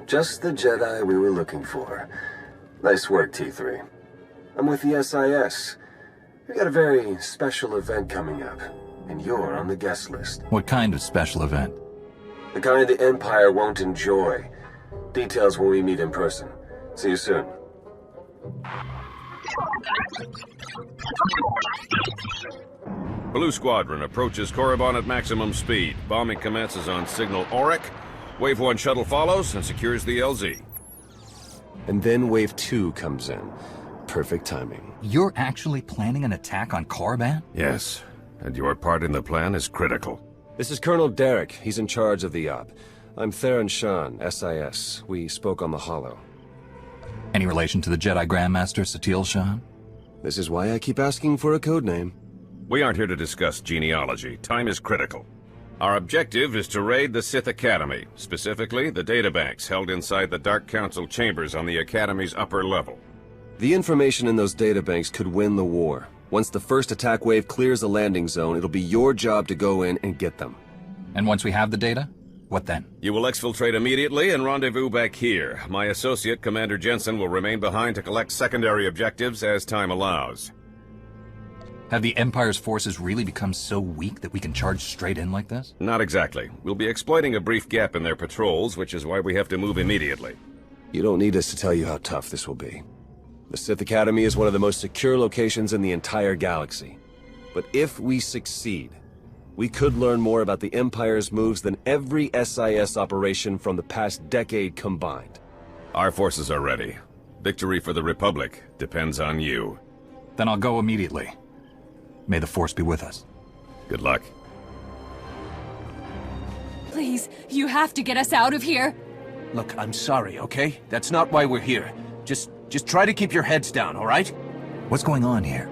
Just the Jedi we were looking for. Nice work, T3. I'm with the SIS. We got a very special event coming up, and you're on the guest list. What kind of special event? The kind the Empire won't enjoy. Details when we meet in person. See you soon. Blue Squadron approaches Korriban at maximum speed. Bombing commences on signal Auric. Wave 1 shuttle follows and secures the LZ. And then Wave 2 comes in. Perfect timing. You're actually planning an attack on Korriban? Yes, and your part in the plan is critical. This is Colonel Derek. He's in charge of the op. I'm Theron Shan, SIS. We spoke on the Holo. Any relation to the Jedi Grandmaster Satil Shan? This is why I keep asking for a codename. We aren't here to discuss genealogy. Time is critical. Our objective is to raid the Sith Academy, specifically the databanks held inside the Dark Council chambers on the Academy's upper level. The information in those databanks could win the war. Once the first attack wave clears the landing zone, it'll be your job to go in and get them. And once we have the data, what then? You will exfiltrate immediately and rendezvous back here. My associate, Commander Jensen, will remain behind to collect secondary objectives as time allows. Have the Empire's forces really become so weak that we can charge straight in like this? Not exactly. We'll be exploiting a brief gap in their patrols, which is why we have to move immediately. You don't need us to tell you how tough this will be. The Sith Academy is one of the most secure locations in the entire galaxy. But if we succeed, we could learn more about the Empire's moves than every SIS operation from the past decade combined. Our forces are ready. Victory for the Republic depends on you. Then I'll go immediately. May the Force be with us. Good luck. Please, you have to get us out of here. Look, I'm sorry, okay? That's not why we're here. Just try to keep your heads down, all right? What's going on here?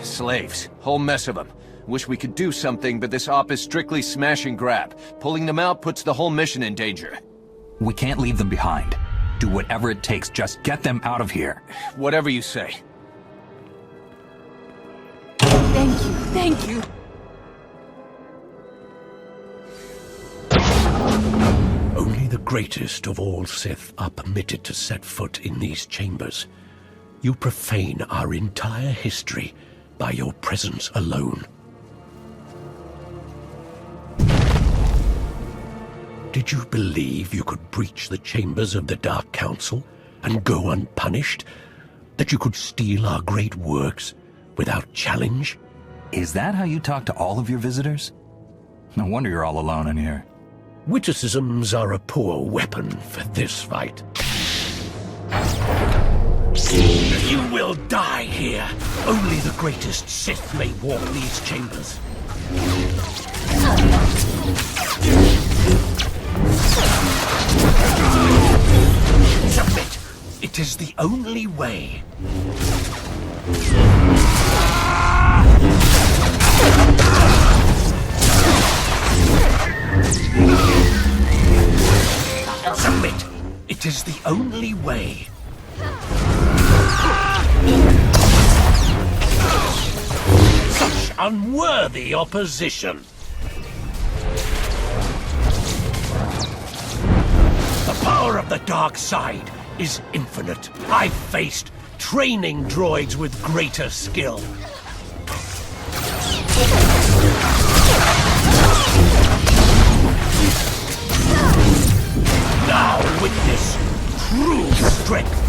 Slaves. Whole mess of them. Wish we could do something, but this op is strictly smash and grab. Pulling them out puts the whole mission in danger. We can't leave them behind. Do whatever it takes, just get them out of here. Whatever you say. Thank you. Only the greatest of all Sith are permitted to set foot in these chambers. You profane our entire history by your presence alone. Did you believe you could breach the chambers of the Dark Council and go unpunished? That you could steal our great works without challenge? Is that how you talk to all of your visitors? No wonder you're all alone in here. Witticisms are a poor weapon for this fight. You will die here. Only the greatest Sith may walk these chambers. Submit. It is the only way. Submit. It is the only way. Such unworthy opposition. The power of the dark side is infinite. I've faced training droids with greater skill. Now witness true strength.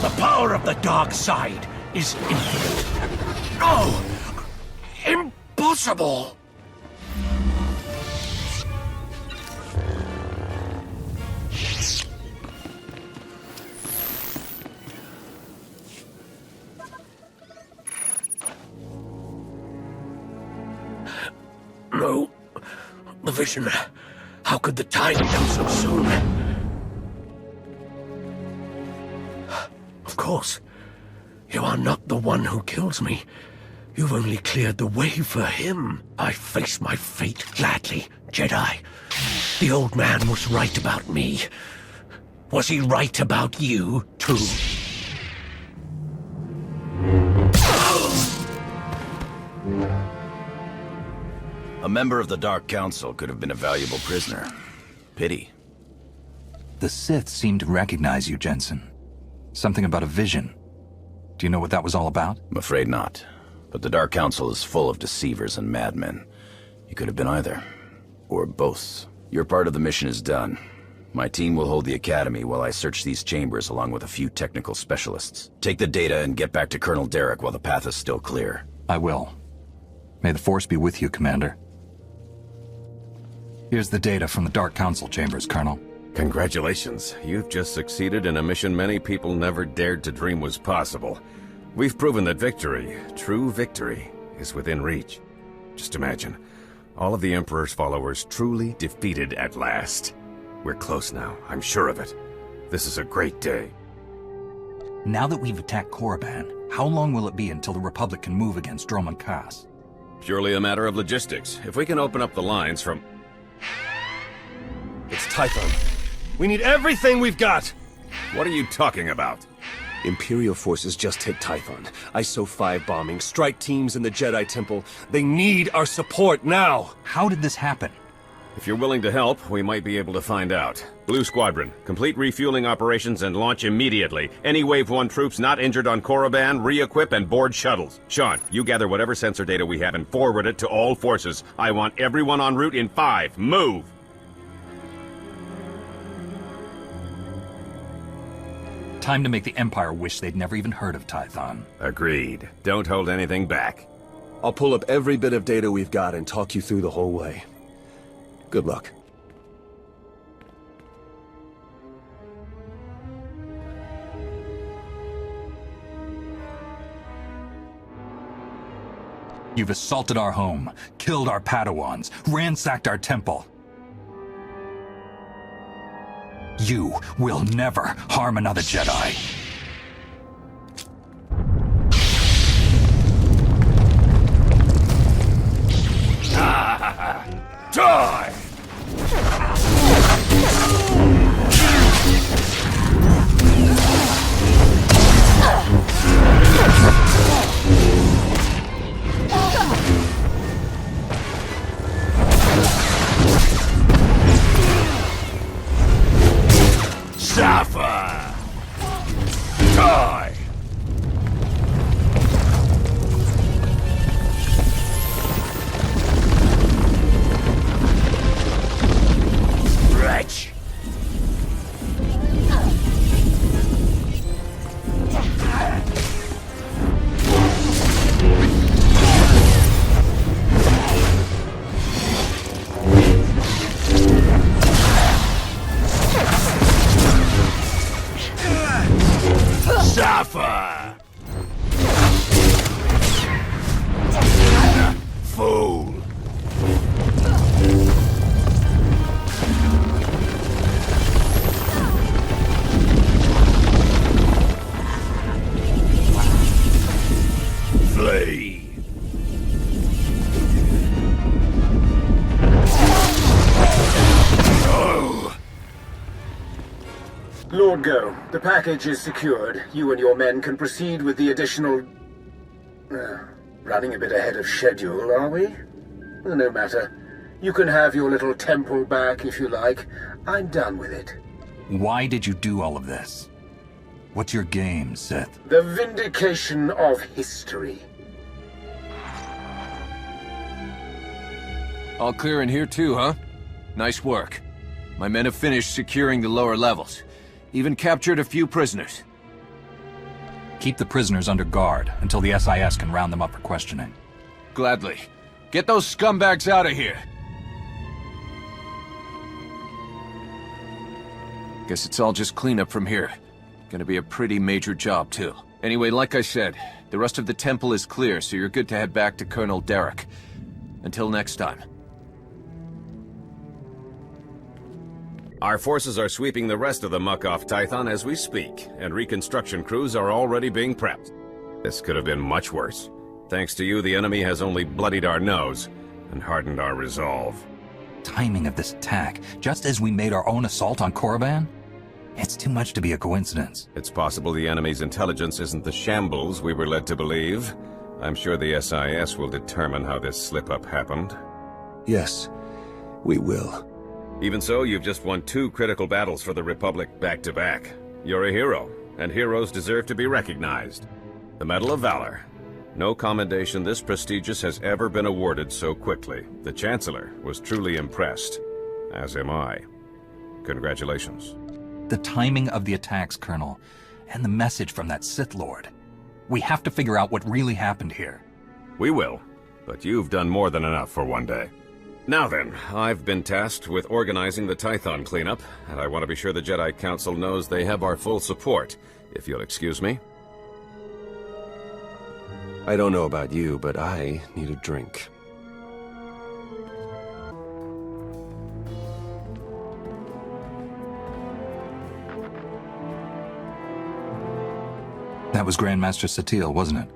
The power of the dark side is infinite. No! Impossible! No. The vision. How could the time come so soon? Of course. You are not the one who kills me. You've only cleared the way for him. I face my fate gladly, Jedi. The old man was right about me. Was he right about you, too? A member of the Dark Council could have been a valuable prisoner. Pity. The Sith seemed to recognize you, Jensen. Something about a vision. Do you know what that was all about? I'm afraid not. But the Dark Council is full of deceivers and madmen. You could have been either. Or both. Your part of the mission is done. My team will hold the Academy while I search these chambers along with a few technical specialists. Take the data and get back to Colonel Derek while the path is still clear. I will. May the Force be with you, Commander. Here's the data from the Dark Council chambers, Colonel. Congratulations. You've just succeeded in a mission many people never dared to dream was possible. We've proven that victory, true victory, is within reach. Just imagine, all of the Emperor's followers truly defeated at last. We're close now, I'm sure of it. This is a great day. Now that we've attacked Korriban, how long will it be until the Republic can move against Dromund Kaas? Purely a matter of logistics. If we can open up the lines from... It's Tython. We need everything we've got! What are you talking about? Imperial forces just hit Tython. ISO 5 bombing, strike teams in the Jedi Temple. They need our support now! How did this happen? If you're willing to help, we might be able to find out. Blue Squadron, complete refueling operations and launch immediately. Any Wave 1 troops not injured on Korriban, re-equip and board shuttles. Sean, you gather whatever sensor data we have and forward it to all forces. I want everyone en route in 5. Move! Time to make the Empire wish they'd never even heard of Tython. Agreed. Don't hold anything back. I'll pull up every bit of data we've got and talk you through the whole way. Good luck. You've assaulted our home, killed our Padawans, ransacked our temple. You will never harm another Jedi. Die! Suffer! Die! Wretch! Suffer! Fool! Flee! Lord Go, the package is secured. You and your men can proceed with the additional... running a bit ahead of schedule, are we? No matter. You can have your little temple back if you like. I'm done with it. Why did you do all of this? What's your game, Sith? The vindication of history. All clear in here too, huh? Nice work. My men have finished securing the lower levels. Even captured a few prisoners. Keep the prisoners under guard until the SIS can round them up for questioning. Gladly. Get those scumbags out of here! Guess it's all just cleanup from here. Gonna be a pretty major job, too. Anyway, like I said, the rest of the temple is clear, so you're good to head back to Colonel Derek. Until next time. Our forces are sweeping the rest of the muck off Tython as we speak, and reconstruction crews are already being prepped. This could have been much worse. Thanks to you, the enemy has only bloodied our nose and hardened our resolve. Timing of this attack, just as we made our own assault on Korriban? It's too much to be a coincidence. It's possible the enemy's intelligence isn't the shambles we were led to believe. I'm sure the SIS will determine how this slip-up happened. Yes, we will. Even so, you've just won 2 critical battles for the Republic back-to-back. You're a hero, and heroes deserve to be recognized. The Medal of Valor. No commendation this prestigious has ever been awarded so quickly. The Chancellor was truly impressed, as am I. Congratulations. The timing of the attacks, Colonel, and the message from that Sith Lord. We have to figure out what really happened here. We will, but you've done more than enough for one day. Now then, I've been tasked with organizing the Tython cleanup, and I want to be sure the Jedi Council knows they have our full support, if you'll excuse me. I don't know about you, but I need a drink. That was Grandmaster Satele, wasn't it?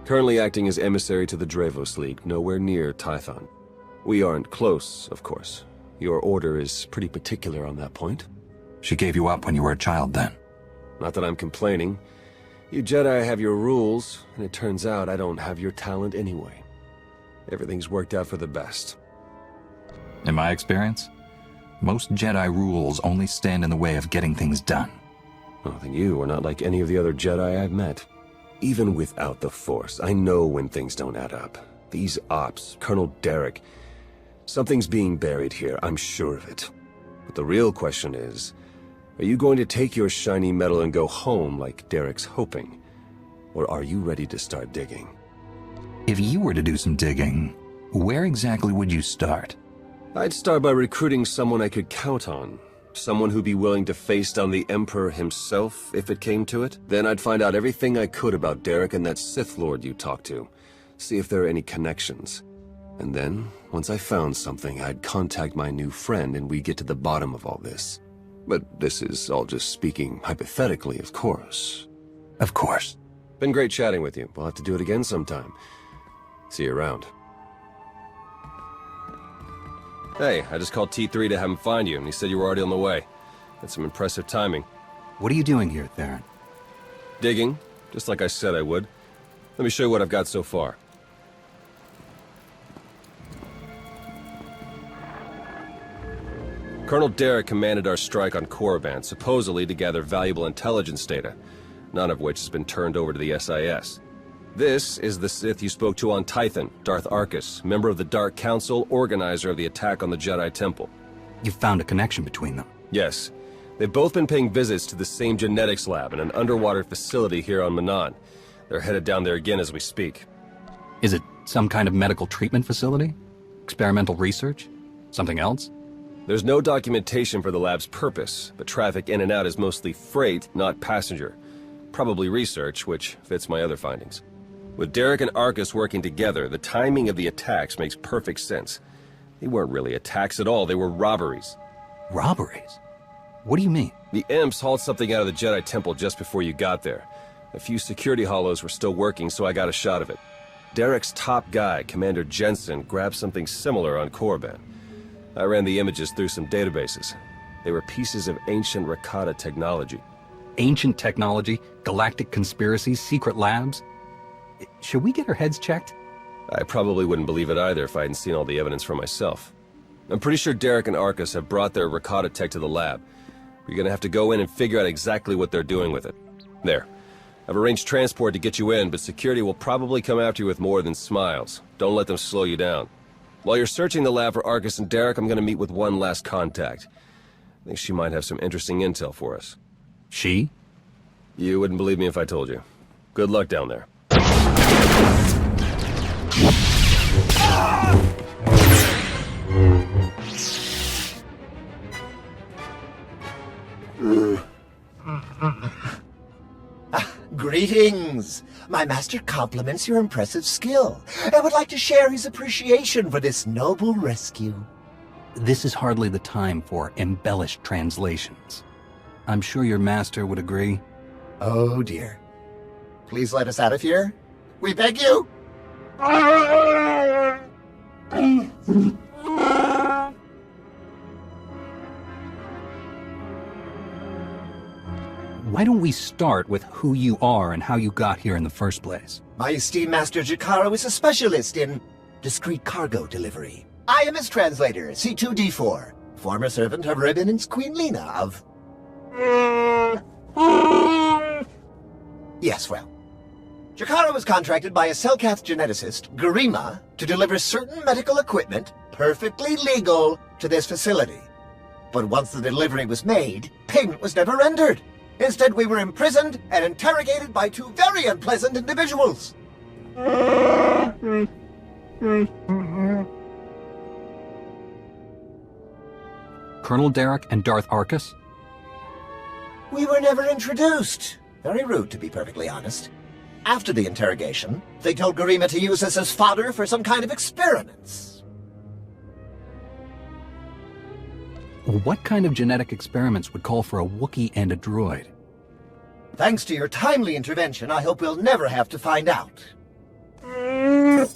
Currently acting as emissary to the Drevos League, nowhere near Tython. We aren't close, of course. Your order is pretty particular on that point. She gave you up when you were a child, then? Not that I'm complaining. You Jedi have your rules, and it turns out I don't have your talent anyway. Everything's worked out for the best. In my experience, most Jedi rules only stand in the way of getting things done. Oh, then you are not like any of the other Jedi I've met. Even without the Force, I know when things don't add up. These ops, Colonel Derek... Something's being buried here, I'm sure of it. But the real question is, are you going to take your shiny medal and go home like Derek's hoping? Or are you ready to start digging? If you were to do some digging, where exactly would you start? I'd start by recruiting someone I could count on. Someone who'd be willing to face down the Emperor himself, if it came to it. Then I'd find out everything I could about Derek and that Sith Lord you talked to. See if there are any connections. And then, once I found something, I'd contact my new friend and we'd get to the bottom of all this. But this is all just speaking hypothetically, of course. Of course. Been great chatting with you. We'll have to do it again sometime. See you around. Hey, I just called T3 to have him find you, and he said you were already on the way. That's some impressive timing. What are you doing here, Theron? Digging, just like I said I would. Let me show you what I've got so far. Colonel Derek commanded our strike on Korriban, supposedly to gather valuable intelligence data, none of which has been turned over to the SIS. This is the Sith you spoke to on Tython, Darth Arkus, member of the Dark Council, organizer of the attack on the Jedi Temple. You found a connection between them? Yes. They've both been paying visits to the same genetics lab in an underwater facility here on Manaan. They're headed down there again as we speak. Is it some kind of medical treatment facility? Experimental research? Something else? There's no documentation for the lab's purpose, but traffic in and out is mostly freight, not passenger. Probably research, which fits my other findings. With Derek and Arkus working together, the timing of the attacks makes perfect sense. They weren't really attacks at all, they were robberies. Robberies? What do you mean? The Imps hauled something out of the Jedi Temple just before you got there. A few security hollows were still working, so I got a shot of it. Derek's top guy, Commander Jensen, grabbed something similar on Korriban. I ran the images through some databases. They were pieces of ancient Rakata technology. Ancient technology, galactic conspiracies, secret labs? Should we get our heads checked? I probably wouldn't believe it either if I hadn't seen all the evidence for myself. I'm pretty sure Derek and Arkus have brought their Rakata tech to the lab. We're gonna have to go in and figure out exactly what they're doing with it. There. I've arranged transport to get you in, but security will probably come after you with more than smiles. Don't let them slow you down. While you're searching the lab for Arkus and Derek, I'm gonna meet with one last contact. I think she might have some interesting intel for us. She? You wouldn't believe me if I told you. Good luck down there. Greetings! My master compliments your impressive skill and would like to share his appreciation for this noble rescue. This is hardly the time for embellished translations. I'm sure your master would agree. Oh dear. Please let us out of here. We beg you! Why don't we start with who you are and how you got here in the first place? My esteemed Master Jakaro is a specialist in discreet cargo delivery. I am his translator, C2D4, former servant of Ribbon's Queen Lena of... Yes, well. Jakara was contracted by a Selkath geneticist, Garima, to deliver certain medical equipment, perfectly legal, to this facility. But once the delivery was made, payment was never rendered. Instead, we were imprisoned and interrogated by two very unpleasant individuals. Colonel Derek and Darth Arcus? We were never introduced. Very rude, to be perfectly honest. After the interrogation, they told Garima to use us as fodder for some kind of experiments. What kind of genetic experiments would call for a Wookiee and a droid? Thanks to your timely intervention, I hope we'll never have to find out. Your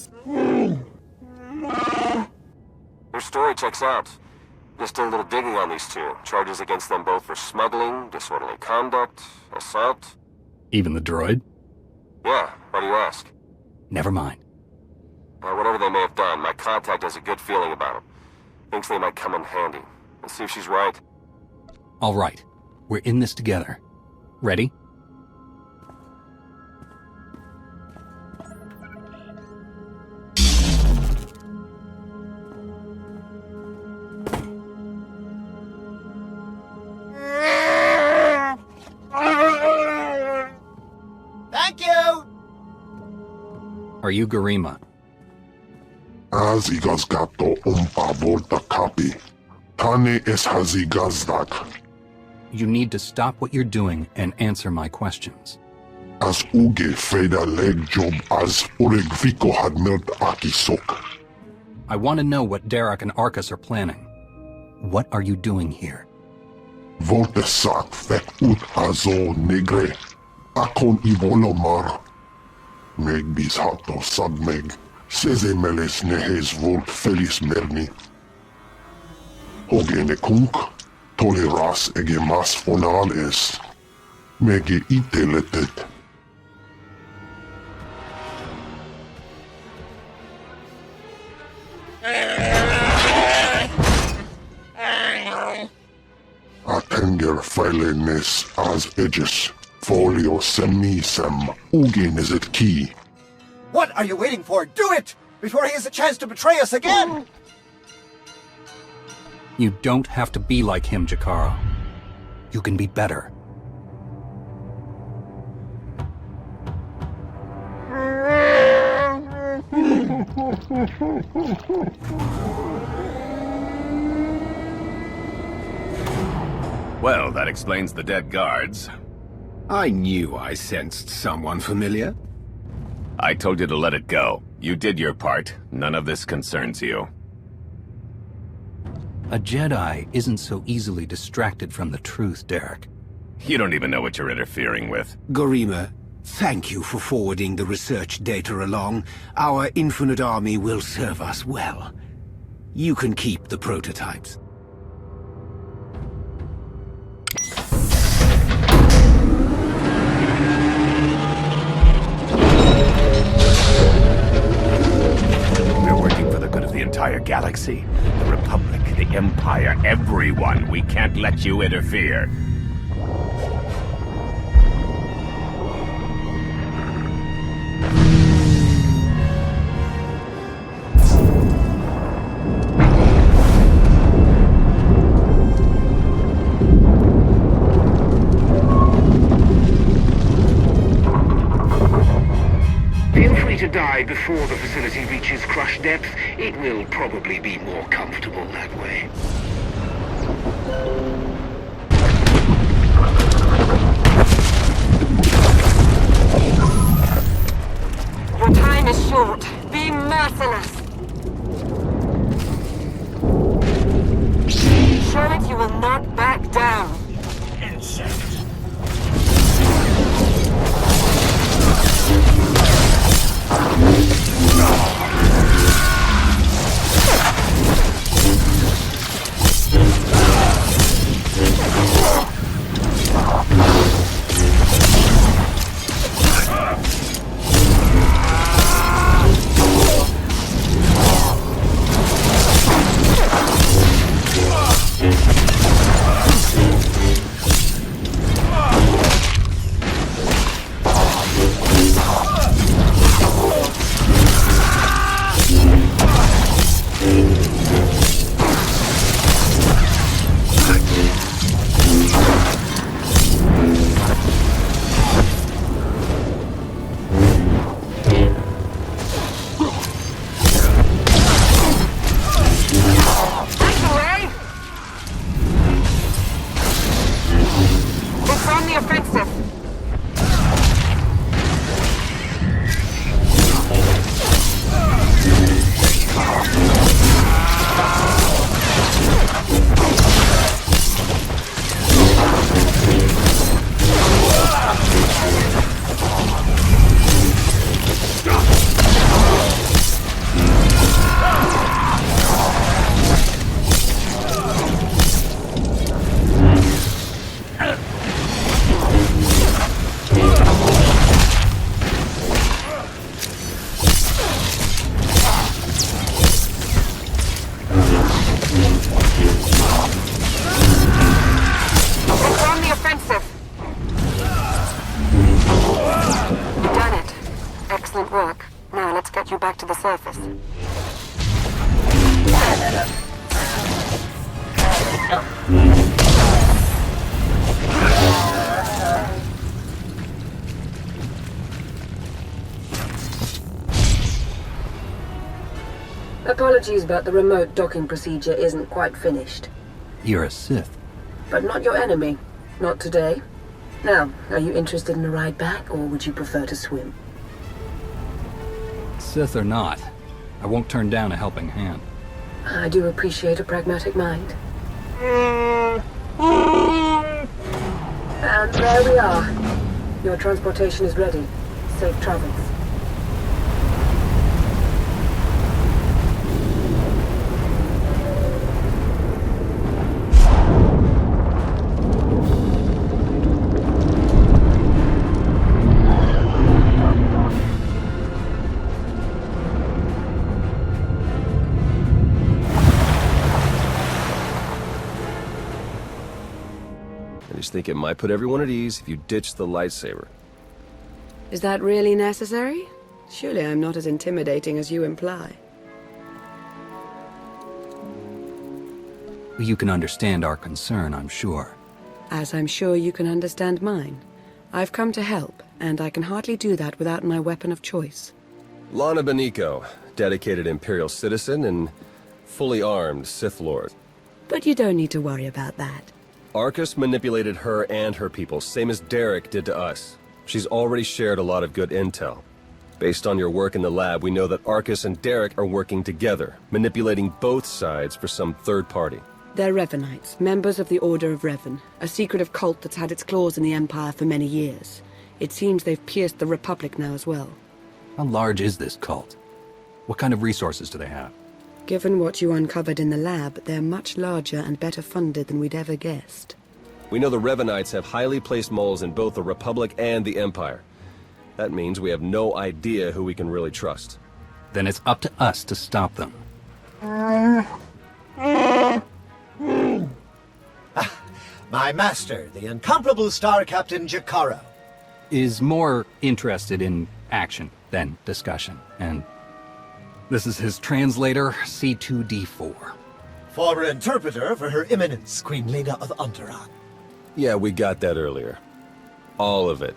story checks out. Just did a little digging on these two. Charges against them both for smuggling, disorderly conduct, assault. Even the droid? Yeah, why do you ask? Never mind. Whatever they may have done, my contact has a good feeling about them. Thinks they might come in handy. Let's see if she's right. All right. We're in this together. Ready? Thank you! Are you Garima? Az igazgató volt a kapi. Tane es hazigazdak. You need to stop what you're doing and answer my questions. Az uge feda leg job as uregviko had melt akisok. I want to know what Derek and Arcus are planning. What are you doing here? Volte sak fek ut azo negre. Akon ivolomar. Meg bis hato sadmeg. Seze meles nehes volt felis merni. Ogene kunk. Toleras ege mas fonal es. Mege iteletet. Atenger feilenes as edges. Folio semisem. Ugin is it key. What are you waiting for? Do it! Before he has a chance to betray us again! You don't have to be like him, Jakara. You can be better. Well, that explains the dead guards. I knew I sensed someone familiar. I told you to let it go. You did your part. None of this concerns you. A Jedi isn't so easily distracted from the truth, Derek. You don't even know what you're interfering with. Garima, thank you for forwarding the research data along. Our infinite army will serve us well. You can keep the prototypes. We're working for the good of the entire galaxy. The Republic, the Empire, everyone. We can't let you interfere. Feel free to die before the facility reaches crush depth. It will probably be more comfortable that way. Your time is short. Be merciless. Show it you will not back down. Insect. back to the surface. Apologies, but the remote docking procedure isn't quite finished. You're a Sith. But not your enemy. Not today. Now, are you interested in a ride back, or would you prefer to swim? Sith or not, I won't turn down a helping hand. I do appreciate a pragmatic mind. And there we are. Your transportation is ready. Safe travels. I just think it might put everyone at ease if you ditch the lightsaber. Is that really necessary? Surely I'm not as intimidating as you imply. You can understand our concern, I'm sure. As I'm sure you can understand mine. I've come to help, and I can hardly do that without my weapon of choice. Lana Beniko, dedicated Imperial citizen and fully armed Sith Lord. But you don't need to worry about that. Arcus manipulated her and her people, same as Derek did to us. She's already shared a lot of good intel. Based on your work in the lab, we know that Arcus and Derek are working together, manipulating both sides for some third party. They're Revanites, members of the Order of Revan, a secretive cult that's had its claws in the Empire for many years. It seems they've pierced the Republic now as well. How large is this cult? What kind of resources do they have? Given what you uncovered in the lab, they're much larger and better funded than we'd ever guessed. We know the Revanites have highly placed moles in both the Republic and the Empire. That means we have no idea who we can really trust. Then it's up to us to stop them. My master, the incomparable Star Captain Jakaro. Is more interested in action than discussion, and this is his translator, C2D4. Former interpreter for Her Eminence, Queen Lena of Unteron. Yeah, we got that earlier. All of it.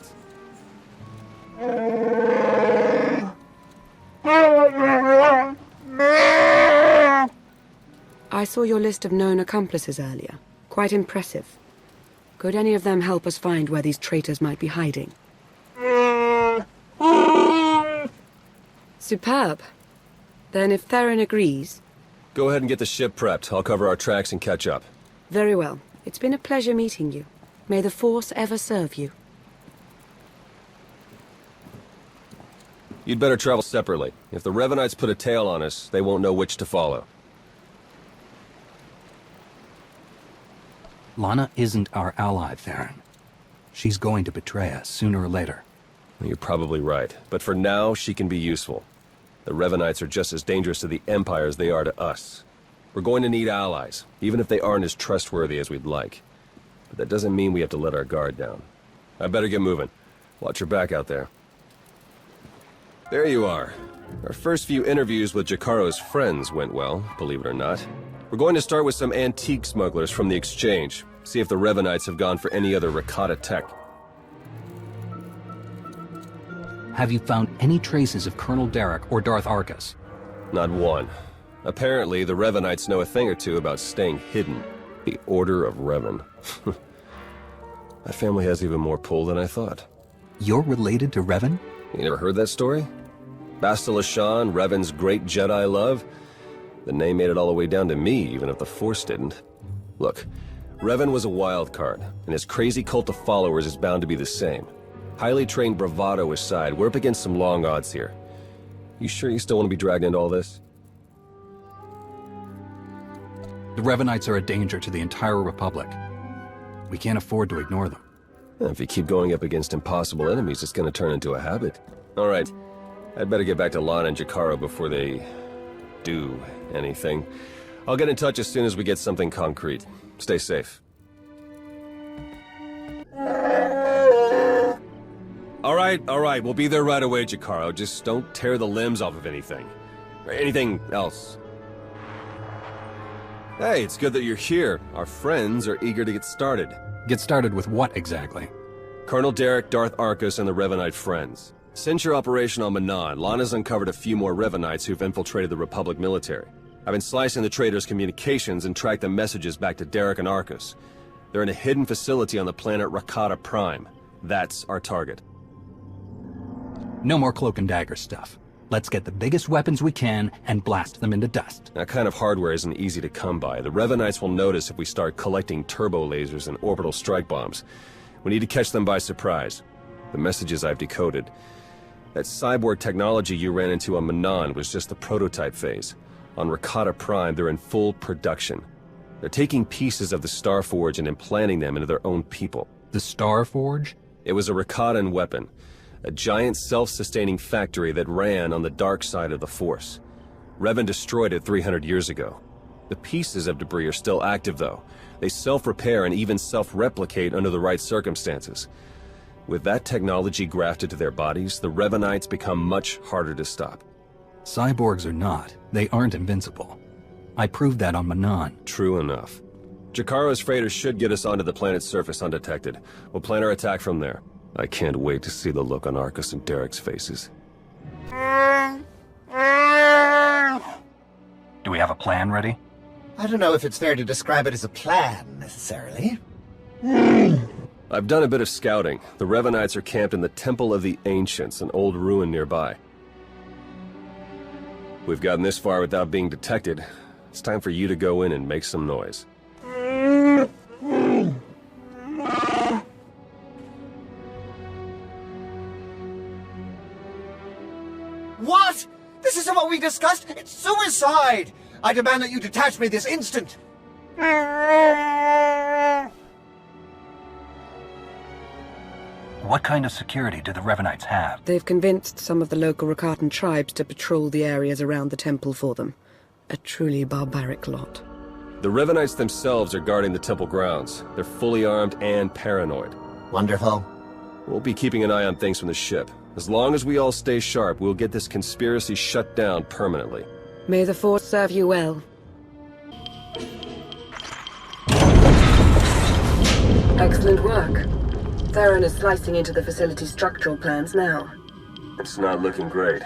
I saw your list of known accomplices earlier. Quite impressive. Could any of them help us find where these traitors might be hiding? Superb. Then if Theron agrees... Go ahead and get the ship prepped. I'll cover our tracks and catch up. Very well. It's been a pleasure meeting you. May the Force ever serve you. You'd better travel separately. If the Revanites put a tail on us, they won't know which to follow. Lana isn't our ally, Theron. She's going to betray us sooner or later. You're probably right, but for now, she can be useful. The Revanites are just as dangerous to the Empire as they are to us. We're going to need allies, even if they aren't as trustworthy as we'd like. But that doesn't mean we have to let our guard down. I better get moving. Watch your back out there. There you are. Our first few interviews with Jakaro's friends went well, believe it or not. We're going to start with some antique smugglers from the exchange, see if the Revanites have gone for any other Rakata tech. Have you found any traces of Colonel Derek or Darth Arcus? Not one. Apparently, the Revanites know a thing or two about staying hidden. The Order of Revan. My family has even more pull than I thought. You're related to Revan? You never heard that story? Bastila Shan, Revan's great Jedi love? The name made it all the way down to me, even if the Force didn't. Look, Revan was a wild card, and his crazy cult of followers is bound to be the same. Highly trained bravado aside, we're up against some long odds here. You sure you still want to be dragged into all this? The Revanites are a danger to the entire Republic. We can't afford to ignore them. If you keep going up against impossible enemies, it's going to turn into a habit. All right, I'd better get back to Lana and Jakaro before they do anything. I'll get in touch as soon as we get something concrete. Stay safe. All right, we'll be there right away, Jakaro. Just don't tear the limbs off of anything. Or anything else. Hey, it's good that you're here. Our friends are eager to get started. Get started with what exactly? Colonel Derek, Darth Arcus, and the Revanite Friends. Since your operation on Manaan, Lana's uncovered a few more Revanites who've infiltrated the Republic military. I've been slicing the traitors' communications and tracked the messages back to Derek and Arcus. They're in a hidden facility on the planet Rakata Prime. That's our target. No more cloak and dagger stuff. Let's get the biggest weapons we can and blast them into dust. That kind of hardware isn't easy to come by. The Revanites will notice if we start collecting turbo lasers and orbital strike bombs. We need to catch them by surprise. The messages I've decoded. That cyborg technology you ran into on Manaan was just the prototype phase. On Rakata Prime, they're in full production. They're taking pieces of the Starforge and implanting them into their own people. The Starforge? It was a Rakatan weapon. A giant self-sustaining factory that ran on the dark side of the Force. Revan destroyed it 300 years ago. The pieces of debris are still active, though. They self-repair and even self-replicate under the right circumstances. With that technology grafted to their bodies, the Revanites become much harder to stop. Cyborgs or not, they aren't invincible. I proved that on Manaan. True enough. Jakaro's freighters should get us onto the planet's surface undetected. We'll plan our attack from there. I can't wait to see the look on Arcus and Derek's faces. Do we have a plan ready? I don't know if it's fair to describe it as a plan, necessarily. I've done a bit of scouting. The Revanites are camped in the Temple of the Ancients, an old ruin nearby. We've gotten this far without being detected. It's time for you to go in and make some noise. What? This isn't what we discussed? It's suicide! I demand that you detach me this instant! What kind of security do the Revanites have? They've convinced some of the local Rakatan tribes to patrol the areas around the temple for them. A truly barbaric lot. The Revanites themselves are guarding the temple grounds. They're fully armed and paranoid. Wonderful. We'll be keeping an eye on things from the ship. As long as we all stay sharp, we'll get this conspiracy shut down permanently. May the Force serve you well. Excellent work. Theron is slicing into the facility's structural plans now. It's not looking great.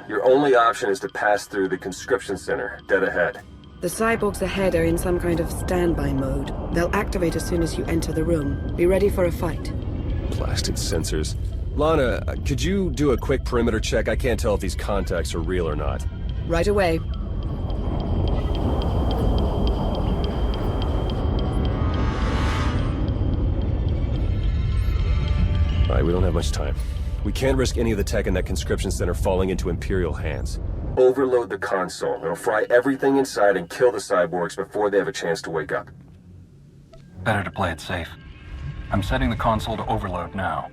Your only option is to pass through the conscription center, dead ahead. The cyborgs ahead are in some kind of standby mode. They'll activate as soon as you enter the room. Be ready for a fight. Blasted sensors. Lana, could you do a quick perimeter check? I can't tell if these contacts are real or not. Right away. Alright, we don't have much time. We can't risk any of the tech in that conscription center falling into Imperial hands. Overload the console. It'll fry everything inside and kill the cyborgs before they have a chance to wake up. Better to play it safe. I'm setting the console to overload now.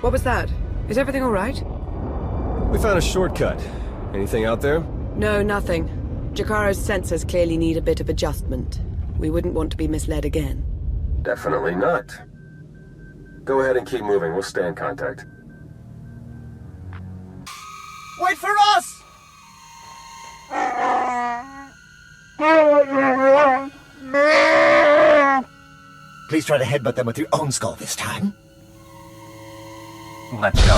What was that? Is everything all right? We found a shortcut. Anything out there? No, nothing. Jakaro's sensors clearly need a bit of adjustment. We wouldn't want to be misled again. Definitely not. Go ahead and keep moving. We'll stay in contact. Wait for us! Please try to headbutt them with your own skull this time. Let's go.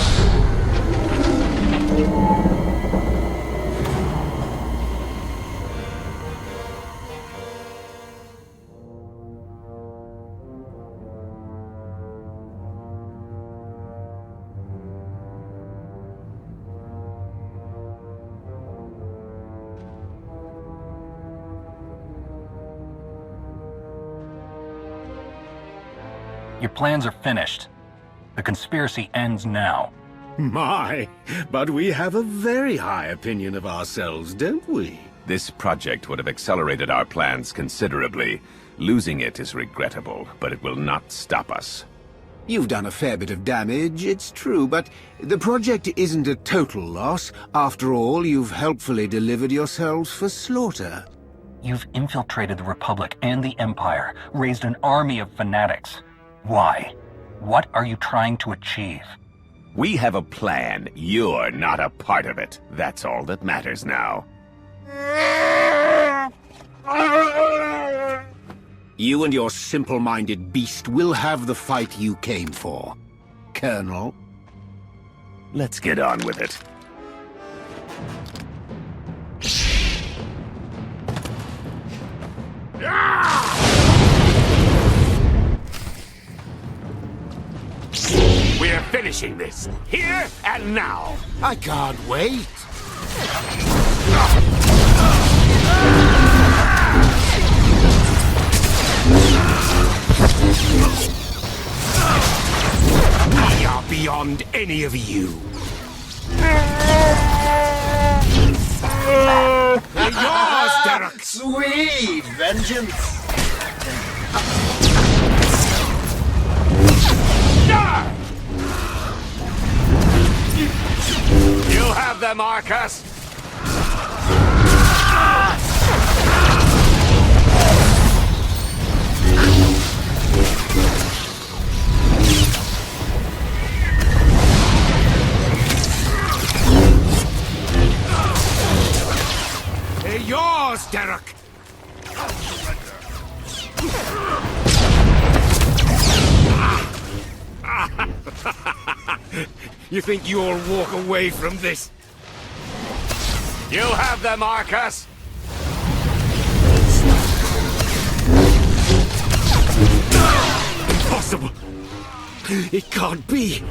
Your plans are finished. The conspiracy ends now. My, but we have a very high opinion of ourselves, don't we? This project would have accelerated our plans considerably. Losing it is regrettable, but it will not stop us. You've done a fair bit of damage, it's true, but the project isn't a total loss. After all, you've helpfully delivered yourselves for slaughter. You've infiltrated the Republic and the Empire, raised an army of fanatics. Why? What are you trying to achieve? We have a plan. You're not a part of it. That's all that matters now. You and your simple-minded beast will have the fight you came for, Colonel. Let's get on with it. We're finishing this, here and now. I can't wait. We are beyond any of you. They're yours, Derek! Sweet vengeance! You have them, Arcus! They're yours, Derek! You think you'll walk away from this? You have them, Arcus! Impossible! It can't be!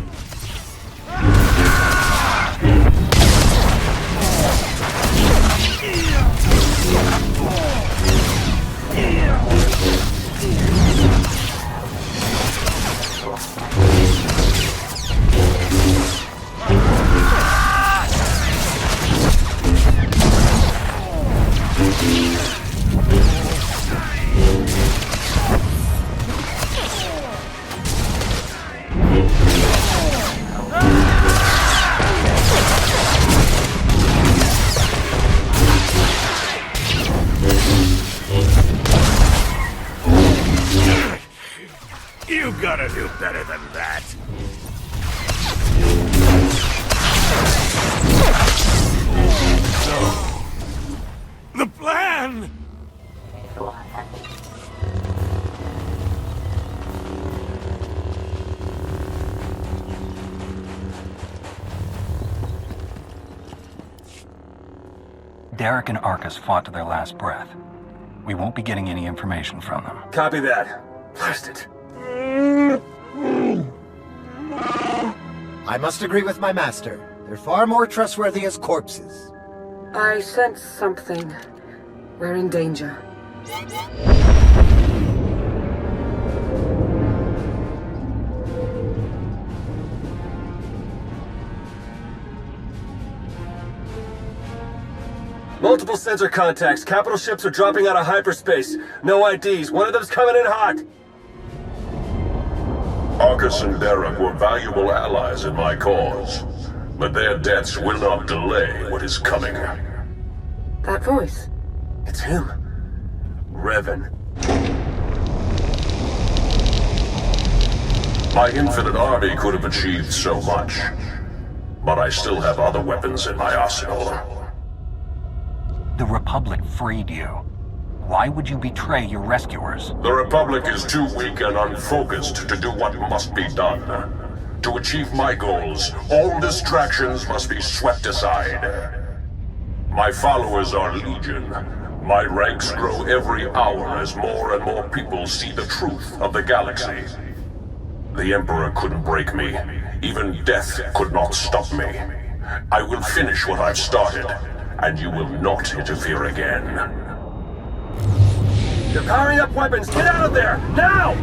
You gotta do better than that. No. The plan! Derek and Arcus fought to their last breath. We won't be getting any information from them. Copy that. Blast it. I must agree with my master. They're far more trustworthy as corpses. I sense something. We're in danger. Multiple sensor contacts. Capital ships are dropping out of hyperspace. No IDs. One of them's coming in hot. Arcus and Derek were valuable allies in my cause, but their deaths will not delay what is coming. That voice. It's him. Revan. My infinite army could have achieved so much, but I still have other weapons in my arsenal. The Republic freed you. Why would you betray your rescuers? The Republic is too weak and unfocused to do what must be done. To achieve my goals, all distractions must be swept aside. My followers are legion. My ranks grow every hour as more and more people see the truth of the galaxy. The Emperor couldn't break me. Even death could not stop me. I will finish what I've started, and you will not interfere again. They're powering up weapons. Get out of there! Now!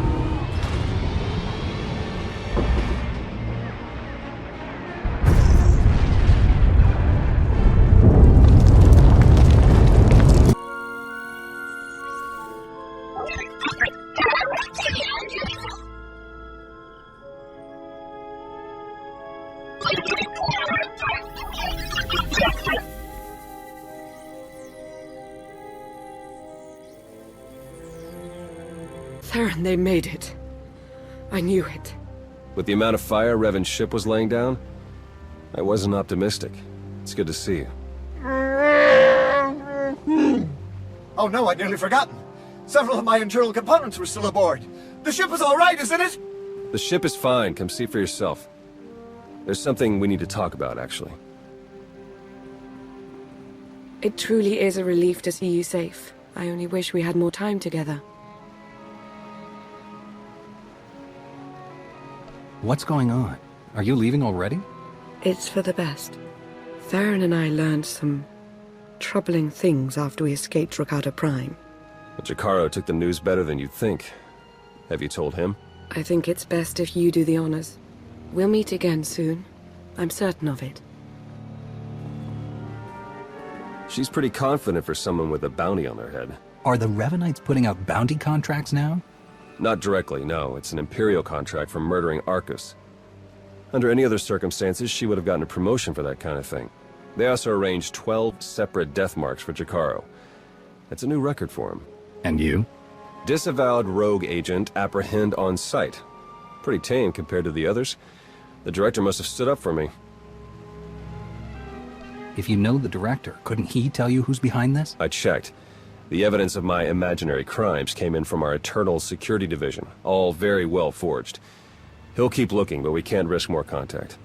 Theron, they made it. I knew it. With the amount of fire Revan's ship was laying down, I wasn't optimistic. It's good to see you. Oh no, I'd nearly forgotten. Several of my internal components were still aboard. The ship is all right, isn't it? The ship is fine. Come see for yourself. There's something we need to talk about, actually. It truly is a relief to see you safe. I only wish we had more time together. What's going on? Are you leaving already? It's for the best. Theron and I learned some troubling things after we escaped Rakata Prime. But Jacaro took the news better than you'd think. Have you told him? I think it's best if you do the honors. We'll meet again soon. I'm certain of it. She's pretty confident for someone with a bounty on their head. Are the Revanites putting out bounty contracts now? Not directly, no. It's an Imperial contract for murdering Arcus. Under any other circumstances, she would have gotten a promotion for that kind of thing. They also arranged 12 separate death marks for Jacaro. That's a new record for him. And you? Disavowed rogue agent apprehend on sight. Pretty tame compared to the others. The director must have stood up for me. If you know the director, couldn't he tell you who's behind this? I checked. The evidence of my imaginary crimes came in from our Eternal Security Division, all very well forged. He'll keep looking, but we can't risk more contact.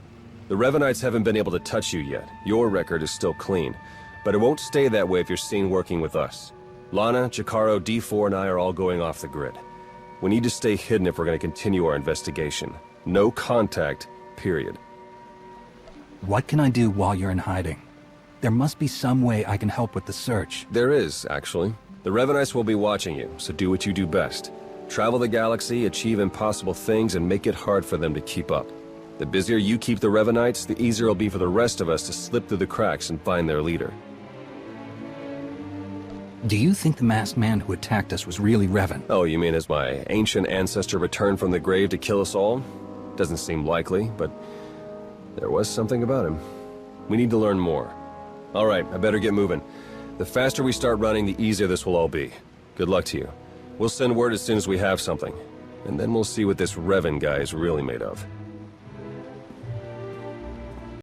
The Revanites haven't been able to touch you yet. Your record is still clean. But it won't stay that way if you're seen working with us. Lana, Jacaro, D4, and I are all going off the grid. We need to stay hidden if we're going to continue our investigation. No contact, period. What can I do while you're in hiding? There must be some way I can help with the search. There is, actually. The Revanites will be watching you, so do what you do best. Travel the galaxy, achieve impossible things, and make it hard for them to keep up. The busier you keep the Revanites, the easier it'll be for the rest of us to slip through the cracks and find their leader. Do you think the masked man who attacked us was really Revan? Oh, you mean as my ancient ancestor returned from the grave to kill us all? Doesn't seem likely, but there was something about him. We need to learn more. All right, I better get moving. The faster we start running, the easier this will all be. Good luck to you. We'll send word as soon as we have something. And then we'll see what this Revan guy is really made of.